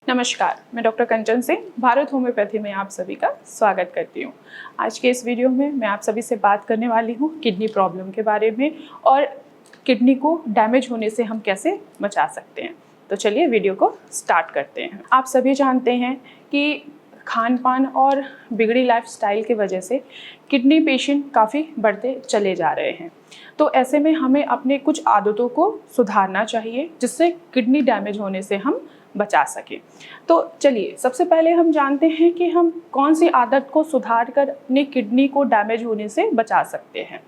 नमस्कार, मैं डॉक्टर कंचन सिंह भारत होम्योपैथी में आप सभी का स्वागत करती हूँ। आज के इस वीडियो में मैं आप सभी से बात करने वाली हूँ किडनी प्रॉब्लम के बारे में और किडनी को डैमेज होने से हम कैसे बचा सकते हैं। तो चलिए वीडियो को स्टार्ट करते हैं। आप सभी जानते हैं कि खान पान और बिगड़ी लाइफस्टाइल की वजह से किडनी पेशेंट काफ़ी बढ़ते चले जा रहे हैं। तो ऐसे में हमें अपने कुछ आदतों को सुधारना चाहिए जिससे किडनी डैमेज होने से हम बचा सके। तो चलिए सबसे पहले हम जानते हैं कि हम कौन सी आदत को सुधार कर अपनी किडनी को डैमेज होने से बचा सकते हैं।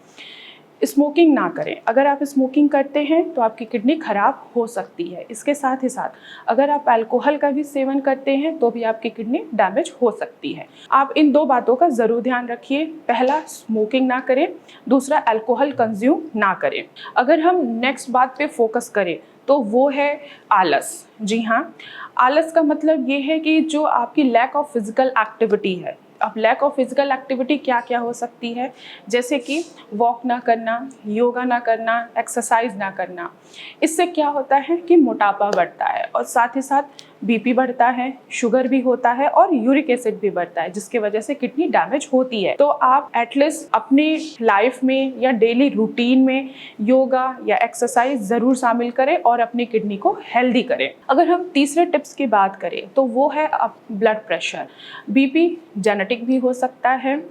स्मोकिंग ना करें। अगर आप स्मोकिंग करते हैं तो आपकी किडनी खराब हो सकती है। इसके साथ ही साथ अगर आप अल्कोहल का भी सेवन करते हैं तो भी आपकी किडनी डैमेज हो सकती है। आप इन दो बातों का ज़रूर ध्यान रखिए। पहला, स्मोकिंग ना करें, दूसरा अल्कोहल कंज्यूम ना करें। अगर हम नेक्स्ट बात पे फोकस करें तो वो है आलस। जी हाँ, आलस का मतलब ये है कि जो आपकी लैक ऑफ फिजिकल एक्टिविटी है। अब लैक ऑफ फिजिकल एक्टिविटी क्या क्या हो सकती है, जैसे कि वॉक ना करना, योगा ना करना, एक्सरसाइज ना करना। इससे क्या होता है कि मोटापा बढ़ता है और साथ ही साथ बीपी बढ़ता है, शुगर भी होता है और यूरिक एसिड भी बढ़ता है, जिसकी वजह से किडनी डैमेज होती है। तो आप एटलीस्ट अपनी लाइफ में या डेली रूटीन में योगा या एक्सरसाइज ज़रूर शामिल करें और अपनी किडनी को हेल्दी करें। अगर हम तीसरे टिप्स की बात करें तो वो है ब्लड प्रेशर। बीपी जेनेटिक भी हो सकता है,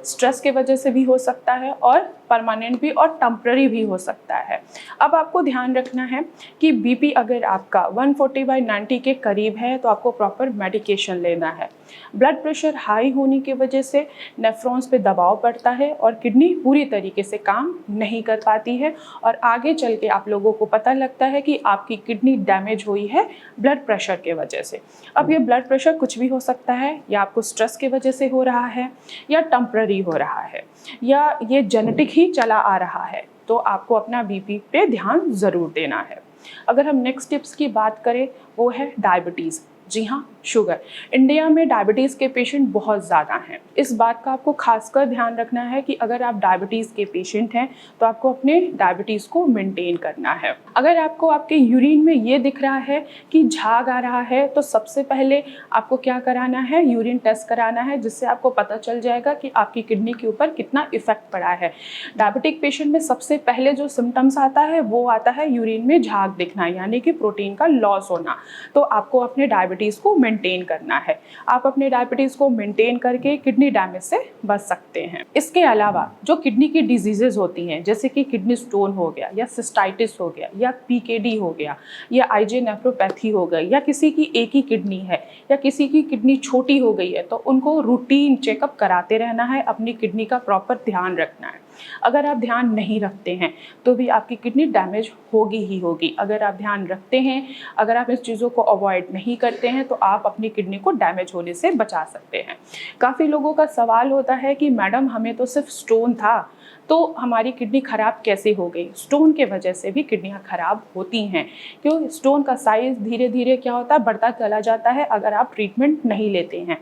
स्ट्रेस के वजह से भी हो सकता है और परमानेंट भी और टेम्पररी भी हो सकता है। अब आपको ध्यान रखना है कि बीपी अगर आपका 140/90 के करीब है तो आपको प्रॉपर मेडिकेशन लेना है। ब्लड प्रेशर हाई होने की वजह से नेफ्रॉन्स पे दबाव पड़ता है और किडनी पूरी तरीके से काम नहीं कर पाती है और आगे चल के आप लोगों को पता लगता है कि आपकी किडनी डैमेज हुई है ब्लड प्रेशर के वजह से। अब ये ब्लड प्रेशर कुछ भी हो सकता है, या आपको स्ट्रेस की वजह से हो रहा है, या टेम्पररी हो रहा है, या ये जेनेटिक ही चला आ रहा है। तो आपको अपना बीपी पे ध्यान ज़रूर देना है। अगर हम नेक्स्ट टिप्स की बात करें वो है डायबिटीज़। जी हाँ, शुगर। इंडिया में डायबिटीज़ के पेशेंट बहुत ज़्यादा हैं। इस बात का आपको खासकर ध्यान रखना है कि अगर आप डायबिटीज़ के पेशेंट हैं तो आपको अपने डायबिटीज़ को मेंटेन करना है। अगर आपको आपके यूरिन में ये दिख रहा है कि झाग आ रहा है तो सबसे पहले आपको क्या कराना है, यूरिन टेस्ट कराना है, जिससे आपको पता चल जाएगा कि आपकी किडनी के ऊपर कितना इफेक्ट पड़ा है। डायबिटिक पेशेंट में सबसे पहले जो सिम्टम्स आता है वो आता है यूरिन में झाग दिखना, यानी कि प्रोटीन का लॉस होना। तो आपको अपने डायबिटीज़ को मेंटेन करना है। आप अपने डायबिटीज़ को मेंटेन करके किडनी डैमेज से बच सकते हैं। इसके अलावा जो किडनी की डिजीजेज होती हैं, जैसे कि किडनी स्टोन हो गया, या सिस्टाइटिस हो गया, या पीकेडी हो गया, या आईजे नेफ्रोपैथी हो गई, या किसी की एक ही किडनी है या किसी की किडनी छोटी हो गई है, तो उनको रूटीन चेकअप कराते रहना है। अपनी किडनी का प्रॉपर ध्यान रखना है। अगर आप ध्यान नहीं रखते हैं तो भी आपकी किडनी डैमेज होगी ही होगी। अगर आप ध्यान रखते हैं, अगर आप इस चीज़ों को अवॉइड नहीं करते हैं तो आप अपनी किडनी को डैमेज होने से बचा सकते हैं। काफ़ी लोगों का सवाल होता है कि मैडम हमें तो सिर्फ स्टोन था तो हमारी किडनी ख़राब कैसे हो गई। स्टोन के वजह से भी किडनियाँ ख़राब होती हैं, क्यों? स्टोन का साइज़ धीरे धीरे क्या होता है, बढ़ता चला जाता है अगर आप ट्रीटमेंट नहीं लेते हैं।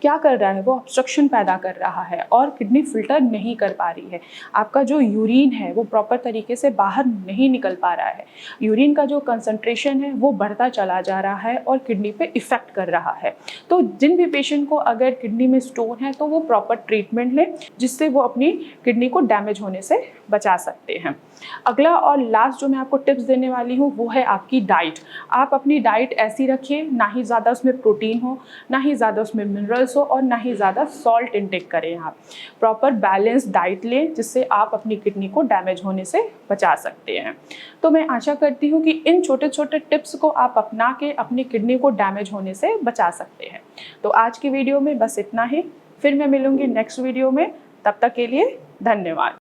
क्या कर रहा है वो, ऑब्स्ट्रक्शन पैदा कर रहा है और किडनी फिल्टर नहीं कर पा रही है। आपका जो यूरिन है वो प्रॉपर तरीके से बाहर नहीं निकल पा रहा है। यूरिन का जो कंसंट्रेशन है वो बढ़ता चला जा रहा है और किडनी पे इफ़ेक्ट कर रहा है। तो जिन भी पेशेंट को अगर किडनी में स्टोन है तो वो प्रॉपर ट्रीटमेंट लें, जिससे वो अपनी किडनी को डैमेज होने से बचा सकते हैं। अगला और लास्ट जो मैं आपको टिप्स देने वाली हूँ वो है आपकी डाइट। आप अपनी डाइट ऐसी रखिए, ना ही ज़्यादा उसमें प्रोटीन हो, ना ही ज़्यादा उसमें मिनरल्स हो और ना ही ज़्यादा सॉल्ट इंटेक करें। आप प्रॉपर बैलेंस डाइट लें, जिससे आप अपनी किडनी को डैमेज होने से बचा सकते हैं। तो मैं आशा करती हूँ कि इन छोटे छोटे टिप्स को आप अपना के अपनी किडनी को डैमेज होने से बचा सकते हैं। तो आज की वीडियो में बस इतना ही। फिर मैं मिलूँगी नेक्स्ट वीडियो में। तब तक के लिए धन्यवाद।